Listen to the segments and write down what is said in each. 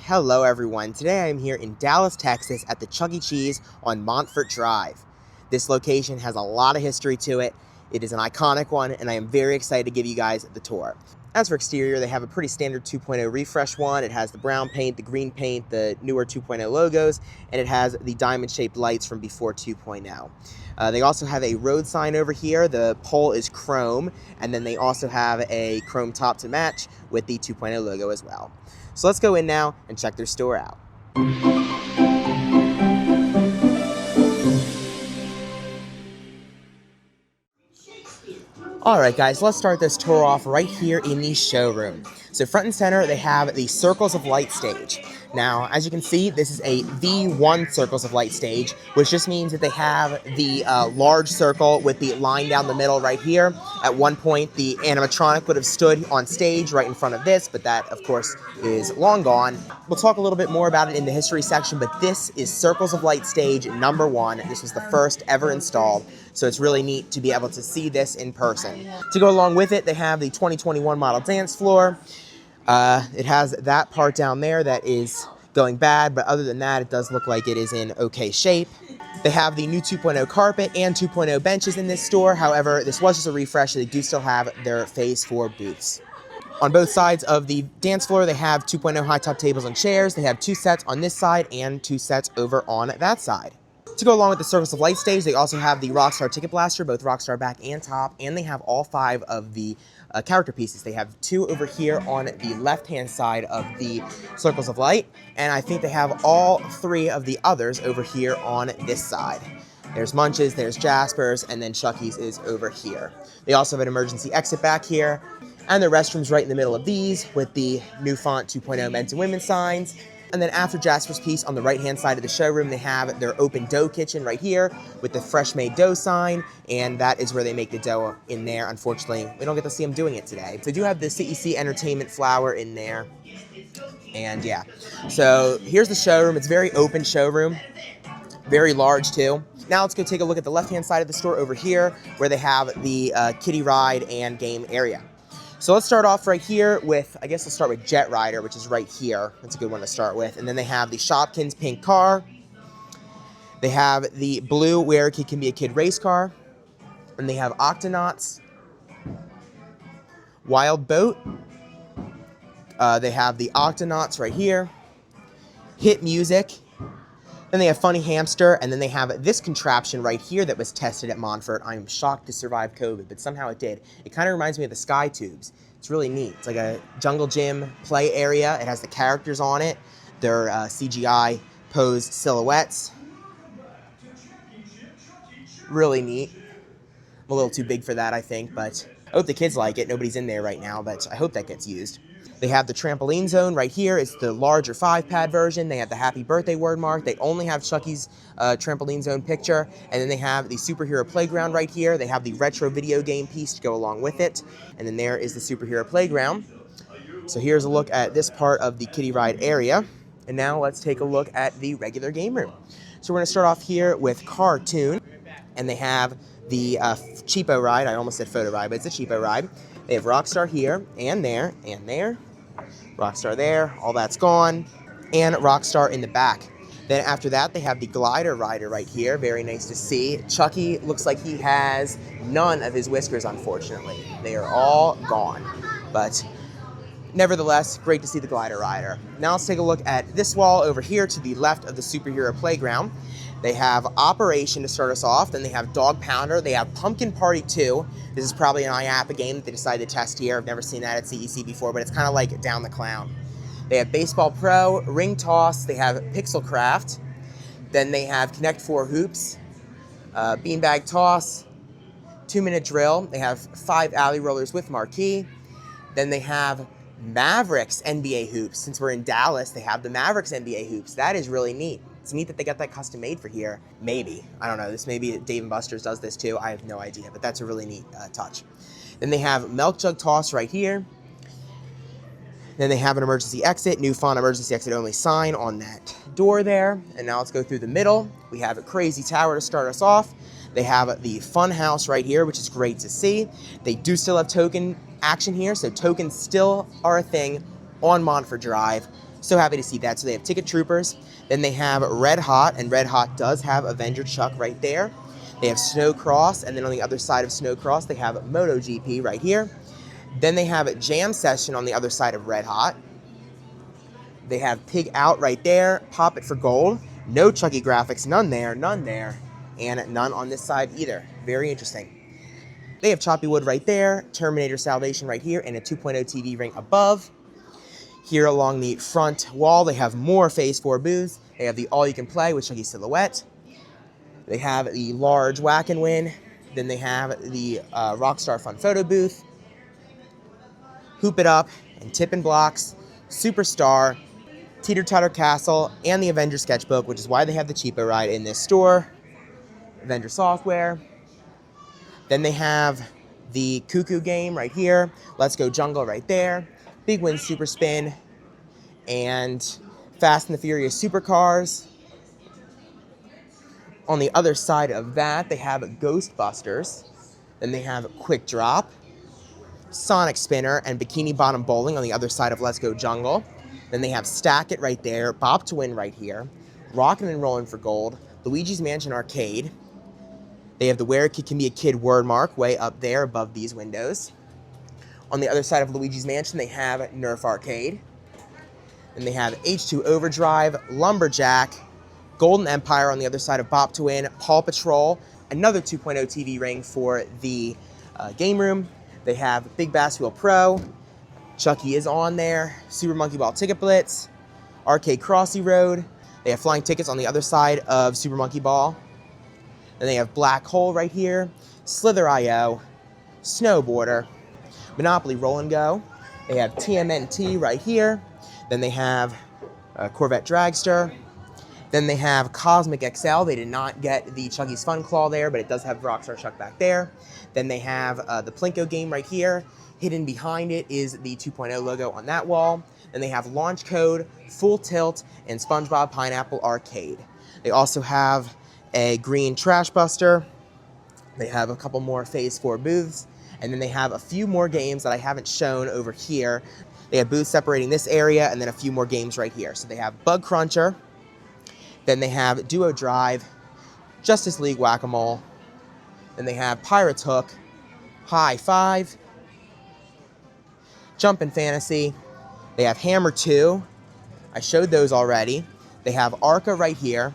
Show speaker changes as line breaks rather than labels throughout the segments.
Hello everyone, today I am here in Dallas, Texas at the Chuck E. Cheese on Montfort Drive. This location has a lot of history to it. It is an iconic one and I am very excited to give you guys the tour. As for exterior, they have a pretty standard 2.0 refresh one. It has the brown paint, the green paint, the newer 2.0 logos, and it has the diamond-shaped lights from before 2.0. They also have a road sign over here. The pole is chrome, and then they also have a chrome top to match with the 2.0 logo as well. So let's go in now and check their store out. Alright guys, let's start this tour off right here in the showroom. So front and center, they have the Circles of Light stage. Now, as you can see, this is a V1 Circles of Light stage, which just means that they have the large circle with the line down the middle right here. At one point, the animatronic would have stood on stage right in front of this, but that, of course, is long gone. We'll talk a little bit more about it in the history section, but this is Circles of Light stage number 1. This was the first ever installed, so it's really neat to be able to see this in person. To go along with it, they have the 2021 model dance floor. It has that part down there that is going bad, but other than that, it does look like it is in okay shape. They have the new 2.0 carpet and 2.0 benches in this store. However, this was just a refresh, so they do still have their Phase 4 booths. On both sides of the dance floor, they have 2.0 high-top tables and chairs. They have 2 sets on this side and 2 sets over on that side. To go along with the Circles of Light stage, they also have the Rockstar Ticket Blaster, both Rockstar back and top, and they have all 5 of the character pieces. They have 2 over here on the left-hand side of the Circles of Light, and I think they have all 3 of the others over here on this side. There's Munch's, there's Jasper's, and then Chucky's is over here. They also have an emergency exit back here, and the restrooms right in the middle of these with the new font 2.0 men's and women's signs. And then after Jasper's piece, on the right-hand side of the showroom, they have their open dough kitchen right here with the fresh made dough sign, and that is where they make the dough in there. Unfortunately, we don't get to see them doing it today. So they do have the CEC Entertainment flower in there, and yeah. So here's the showroom. It's a very open showroom, very large too. Now let's go take a look at the left-hand side of the store over here, where they have the kiddie ride and game area. So let's start off right here with, I guess we'll start with Jet Rider, which is right here. That's a good one to start with. And then they have the Shopkins pink car. They have the blue, where it can be a kid race car. And they have Octonauts. Wild Boat. They have the Octonauts right here. Hit Music. Then they have Funny Hamster, and then they have this contraption right here that was tested at Montfort. I'm shocked to survive COVID, but somehow it did. It kind of reminds me of the Sky Tubes. It's really neat. It's like a jungle gym play area. It has the characters on it. They're CGI posed silhouettes. Really neat. I'm a little too big for that, I think, but I hope the kids like it. Nobody's in there right now, but I hope that gets used. They have the trampoline zone right here. It's the larger 5-pad version. They have the happy birthday word mark. They only have Chucky's trampoline zone picture. And then they have the superhero playground right here. They have the retro video game piece to go along with it. And then there is the superhero playground. So here's a look at this part of the kiddie ride area. And now let's take a look at the regular game room. So we're going to start off here with Cartoon. And they have the cheapo ride. I almost said photo ride, but it's a cheapo ride. They have Rockstar here, and there, and there. Rockstar there, all that's gone. And Rockstar in the back. Then after that, they have the glider rider right here. Very nice to see. Chucky looks like he has none of his whiskers, unfortunately. They are all gone. But nevertheless, great to see the glider rider. Now let's take a look at this wall over here to the left of the superhero playground. They have Operation to start us off. Then they have Dog Pounder. They have Pumpkin Party 2. This is probably an IAPA game that they decided to test here. I've never seen that at CEC before, but it's kind of like Down the Clown. They have Baseball Pro, Ring Toss. They have Pixel Craft. Then they have Connect 4 Hoops, Beanbag Toss, 2-minute drill. They have 5 alley rollers with marquee. Then they have Mavericks NBA hoops. Since we're in Dallas, they have the Mavericks NBA hoops. That is really neat. It's neat that they got that custom made for here. Maybe. I don't know. This maybe Dave & Buster's does this too. I have no idea, but that's a really neat touch. Then they have Milk Jug Toss right here. Then they have an emergency exit, new font emergency exit only sign on that door there. And now let's go through the middle. We have a Crazy Tower to start us off. They have the Fun House right here, which is great to see. They do still have token action here, so tokens still are a thing on Montfort Drive. So happy to see that. So they have Ticket Troopers, then they have Red Hot, and Red Hot does have Avenger Chuck right there. They have Snow Cross, and then on the other side of Snow Cross, they have MotoGP right here. Then they have Jam Session on the other side of Red Hot. They have Pig Out right there, Pop It for Gold. No Chucky graphics, none there, and none on this side either. Very interesting. They have Choppy Wood right there, Terminator Salvation right here, and a 2.0 TV ring above. Here along the front wall, they have more Phase 4 booths. They have the All You Can Play with Chucky Silhouette. They have the large Whack and Win. Then they have the Rockstar Fun Photo booth, Hoop It Up, and Tip and Blocks, Superstar, Teeter Totter Castle, and the Avenger Sketchbook, which is why they have the cheapo ride in this store. Avenger Software. Then they have the Cuckoo game right here, Let's Go Jungle right there, Big Win Super Spin, and Fast and the Furious Supercars. On the other side of that, they have Ghostbusters. Then they have Quick Drop, Sonic Spinner, and Bikini Bottom Bowling on the other side of Let's Go Jungle. Then they have Stack It right there, Bop to Win right here, Rockin' and Rollin' for Gold, Luigi's Mansion Arcade. They have the Where a Kid Can Be a Kid word mark way up there above these windows. On the other side of Luigi's Mansion, they have Nerf Arcade. And they have H2 Overdrive, Lumberjack, Golden Empire on the other side of Bop to Win, Paw Patrol, another 2.0 TV ring for the game room. They have Big Bass Wheel Pro, Chucky is on there, Super Monkey Ball Ticket Blitz, Arcade Crossy Road. They have flying tickets on the other side of Super Monkey Ball. Then they have Black Hole right here, Slither.io, Snowboarder, Monopoly Roll and Go. They have TMNT right here. Then they have Corvette Dragster. Then they have Cosmic XL. They did not get the Chucky's Fun Claw there, but it does have Rockstar Chuck back there. Then they have the Plinko game right here. Hidden behind it is the 2.0 logo on that wall. Then they have Launch Code, Full Tilt, and SpongeBob Pineapple Arcade. They also have a green Trash Buster. They have a couple more Phase 4 booths. And then they have a few more games that I haven't shown over here. They have booths separating this area and then a few more games right here. So they have Bug Cruncher. Then they have Duo Drive, Justice League Whack-A-Mole. Then they have Pirates Hook, High Five, Jumpin' Fantasy. They have Hammer 2. I showed those already. They have Arca right here,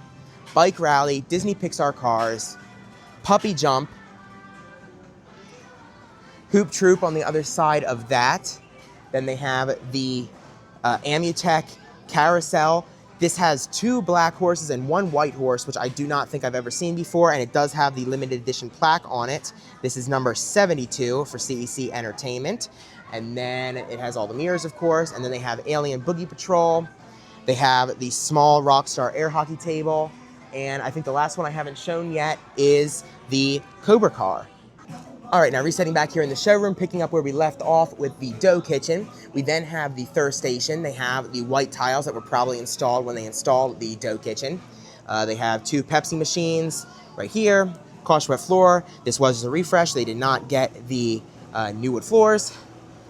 Bike Rally, Disney Pixar Cars, Puppy Jump, Hoop Troop on the other side of that. Then they have the Amutech Carousel. This has 2 black horses and 1 white horse, which I do not think I've ever seen before, and it does have the limited edition plaque on it. This is number 72 for CEC Entertainment. And then it has all the mirrors, of course, and then they have Alien Boogie Patrol. They have the small Rockstar air hockey table, and I think the last one I haven't shown yet is the Cobra Car. All right, now resetting back here in the showroom, picking up where we left off with the dough kitchen. We then have the thirst station. They have the white tiles that were probably installed when they installed the dough kitchen. They have 2 Pepsi machines right here. Caution wet floor. This was a refresh. They did not get the new wood floors.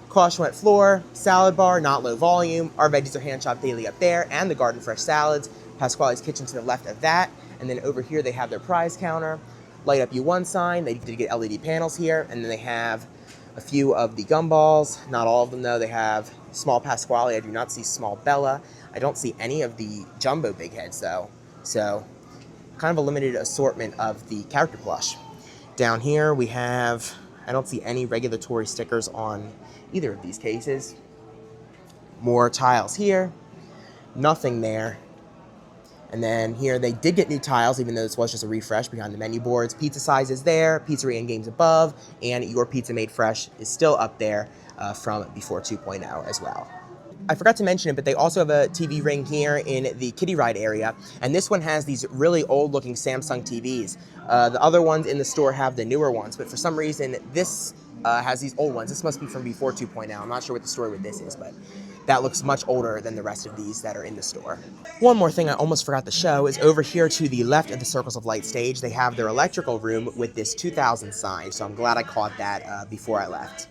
Caution wet floor, salad bar, not low volume. Our veggies are hand chopped daily up there, and the garden fresh salads. Pasquale's Kitchen to the left of that. And then over here they have their prize counter. Light Up U1 sign. They did get LED panels here. And then they have a few of the gumballs. Not all of them, though. They have small Pasquale. I do not see small Bella. I don't see any of the jumbo big heads, though. So, kind of a limited assortment of the character plush. Down here, we have... I don't see any regulatory stickers on either of these cases. More tiles here. Nothing there. And then here they did get new tiles, even though this was just a refresh behind the menu boards. Pizza size is there, pizzeria and games above, and Your Pizza Made Fresh is still up there from before 2.0 as well. I forgot to mention it, but they also have a TV ring here in the kiddie ride area, and this one has these really old-looking Samsung TVs. The other ones in the store have the newer ones, but for some reason, this has these old ones. This must be from before 2.0. I'm not sure what the story with this is, but that looks much older than the rest of these that are in the store. One more thing I almost forgot to show is over here to the left of the Circles of Light stage, they have their electrical room with this 2000 sign, so I'm glad I caught that before I left.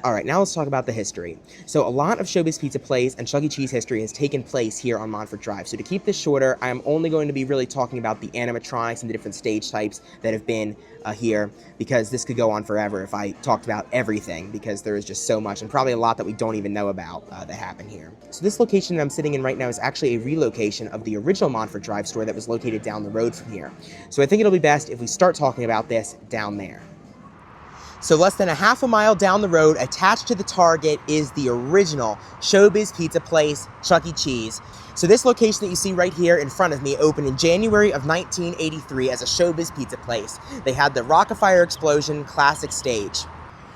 All right, now let's talk about the history. So a lot of ShowBiz Pizza Place and Chuck E. Cheese history has taken place here on Montfort Drive. So to keep this shorter, I'm only going to be really talking about the animatronics and the different stage types that have been here, because this could go on forever if I talked about everything, because there is just so much and probably a lot that we don't even know about that happen here. So this location that I'm sitting in right now is actually a relocation of the original Montfort Drive store that was located down the road from here. So I think it'll be best if we start talking about this down there. So less than a half a mile down the road, attached to the Target, is the original ShowBiz Pizza Place, Chuck E. Cheese. So this location that you see right here in front of me opened in January of 1983 as a ShowBiz Pizza Place. They had the Rock-afire Explosion classic stage.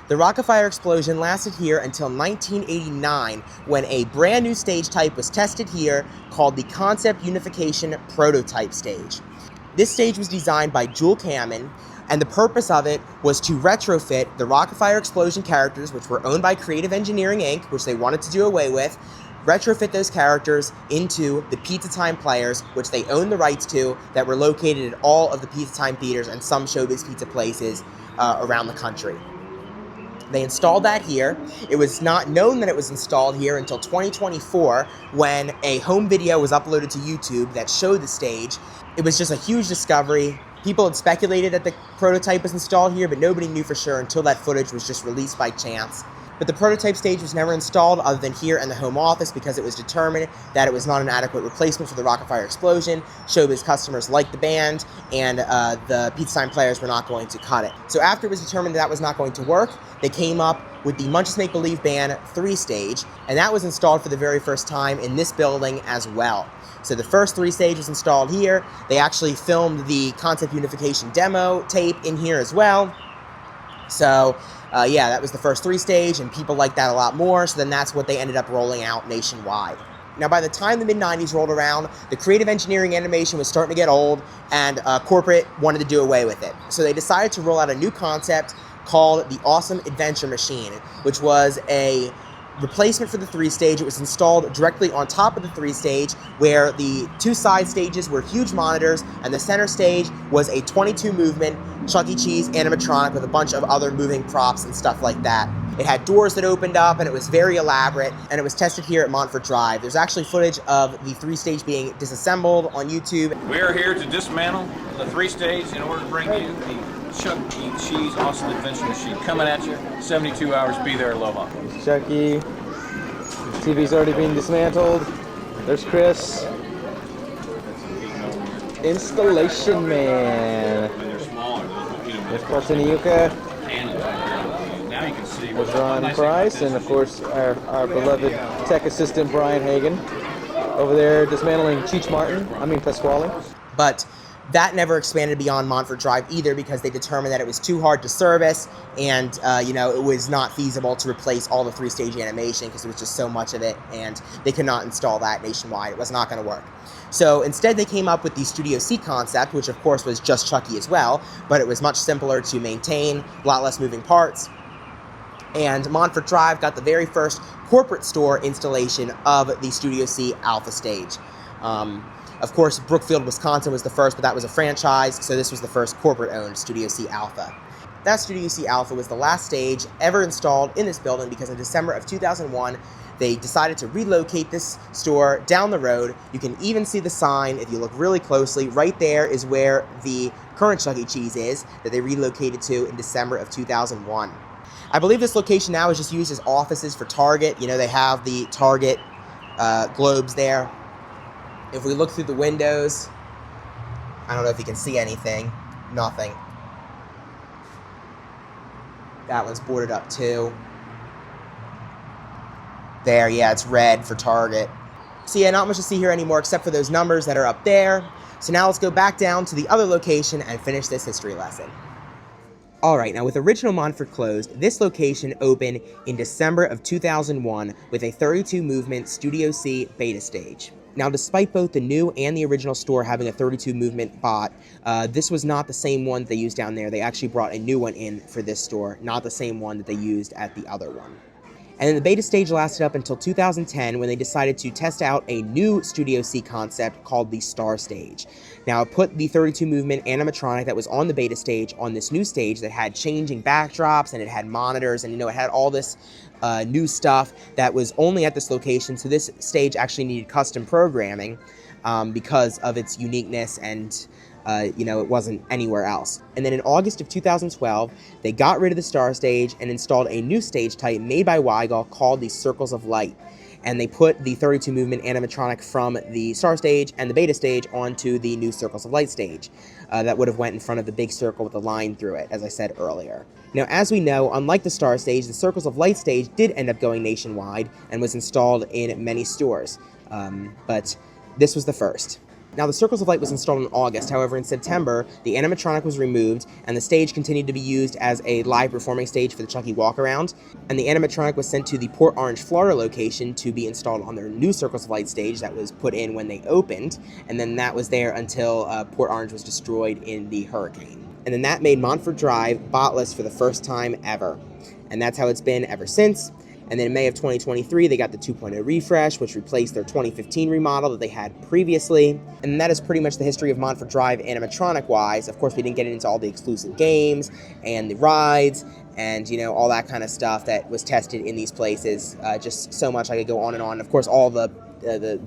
The Rock-afire Explosion lasted here until 1989, when a brand new stage type was tested here called the Concept Unification Prototype Stage. This stage was designed by Jewel Kamin, and the purpose of it was to retrofit the Rock-afire Explosion characters, which were owned by Creative Engineering Inc., which they wanted to do away with, retrofit those characters into the Pizza Time players, which they owned the rights to, that were located at all of the Pizza Time theaters and some ShowBiz Pizza Places around the country. They installed that here. It was not known that it was installed here until 2024, when a home video was uploaded to YouTube that showed the stage. It was just a huge discovery. People had speculated that the prototype was installed here, but nobody knew for sure until that footage was just released by chance. But the prototype stage was never installed other than here in the home office, because it was determined that it was not an adequate replacement for the Rock-afire Explosion. ShowBiz customers liked the band, and the Pizza Time players were not going to cut it. So after it was determined that was not going to work, they came up with the Munch's Make Believe Band 3-stage, and that was installed for the very first time in this building as well. So the first 3-stage was installed here. They actually filmed the Concept Unification demo tape in here as well. So yeah, that was the first 3-stage, and people liked that a lot more, so then that's what they ended up rolling out nationwide. Now, by the time the mid-90s rolled around, the creative engineering animation was starting to get old, and corporate wanted to do away with it. So they decided to roll out a new concept called the Awesome Adventure Machine, which was a replacement for the 3-stage. It was installed directly on top of the 3-stage, where the 2 side stages were huge monitors, and the center stage was a 22-movement Chuck E. Cheese animatronic with a bunch of other moving props and stuff like that. It had doors that opened up, and it was very elaborate, and it was tested here at Montfort Drive. There's actually footage of the 3-stage being disassembled on YouTube.
We are here to dismantle the 3-stage in order to bring you the Chuck E. Cheese Awesome Adventure Machine, coming at you 72 hours. Be there, aloha.
Chuck E. TV's already been dismantled. There's Chris. Installation man. There's Yuka.
Now you can see.
There's Ron Price, and of course our beloved tech assistant Brian Hagan over there dismantling Pasquale.
But that never expanded beyond Montfort Drive either, because they determined that it was too hard to service, and it was not feasible to replace all the 3-stage animation because there was just so much of it, and they could not install that nationwide. It was not going to work. So instead they came up with the Studio C concept, which of course was just Chuck E. as well, but it was much simpler to maintain, a lot less moving parts. And Montfort Drive got the very first corporate store installation of the Studio C Alpha stage. Of course, Brookfield, Wisconsin was the first, but that was a franchise, so this was the first corporate-owned Studio C Alpha. That Studio C Alpha was the last stage ever installed in this building, because in December of 2001, they decided to relocate this store down the road. You can even see the sign if you look really closely. Right there is where the current Chuck E. Cheese is, that they relocated to in December of 2001. I believe this location now is just used as offices for Target. They have the Target globes there. If we look through the windows, I don't know if you can see anything. Nothing. That one's boarded up too. There, yeah, it's red for Target. So yeah, not much to see here anymore except for those numbers that are up there. So now let's go back down to the other location and finish this history lesson. Alright, now with original Montfort closed, this location opened in December of 2001 with a 32-movement Studio C beta stage. Now, despite both the new and the original store having a 32-movement bot, this was not the same one that they used down there. They actually brought a new one in for this store, not the same one that they used at the other one. And then the beta stage lasted up until 2010 when they decided to test out a new Studio C concept called the Star Stage. Now, it put the 32 movement animatronic that was on the beta stage on this new stage that had changing backdrops and it had monitors and, it had all this new stuff that was only at this location. So this stage actually needed custom programming because of its uniqueness and it wasn't anywhere else. And then in August of 2012, they got rid of the Star Stage and installed a new stage type made by Weigel called the Circles of Light. And they put the 32 movement animatronic from the Star Stage and the beta stage onto the new Circles of Light stage. That would have went in front of the big circle with a line through it, as I said earlier. Now, as we know, unlike the Star Stage, the Circles of Light stage did end up going nationwide and was installed in many stores. But this was the first. Now, the Circles of Light was installed in August. However, in September, the animatronic was removed, and the stage continued to be used as a live performing stage for the Chucky Walkaround. And the animatronic was sent to the Port Orange, Florida location to be installed on their new Circles of Light stage that was put in when they opened. And then that was there until Port Orange was destroyed in the hurricane. And then that made Montfort Drive botless for the first time ever. And that's how it's been ever since. And then in May of 2023, they got the 2.0 refresh, which replaced their 2015 remodel that they had previously. And that is pretty much the history of Montfort Drive animatronic-wise. Of course, we didn't get into all the exclusive games and the rides and, all that kind of stuff that was tested in these places. Just so much I could go on and on. Of course, all the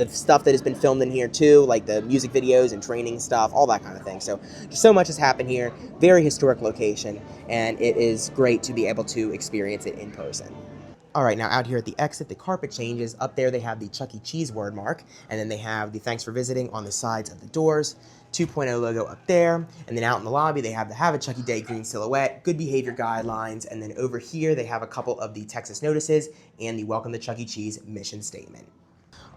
stuff that has been filmed in here too, like the music videos and training stuff, all that kind of thing. So just so much has happened here. Very historic location, and it is great to be able to experience it in person. All right, now out here at the exit, the carpet changes. Up there, they have the Chuck E. Cheese word mark, and then they have the thanks for visiting on the sides of the doors, 2.0 logo up there, and then out in the lobby, they have the Have a Chucky Day green silhouette, good behavior guidelines, and then over here, they have a couple of the Texas notices and the Welcome to Chuck E. Cheese mission statement.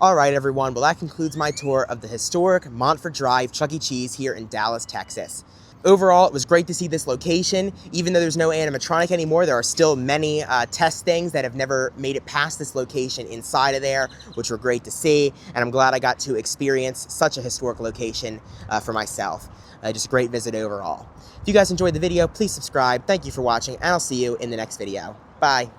All right, everyone, well, that concludes my tour of the historic Montfort Drive Chuck E. Cheese here in Dallas, Texas. Overall, it was great to see this location. Even though there's no animatronic anymore, there are still many test things that have never made it past this location inside of there, which were great to see. And I'm glad I got to experience such a historic location for myself. Just a great visit overall. If you guys enjoyed the video, please subscribe. Thank you for watching, and I'll see you in the next video. Bye.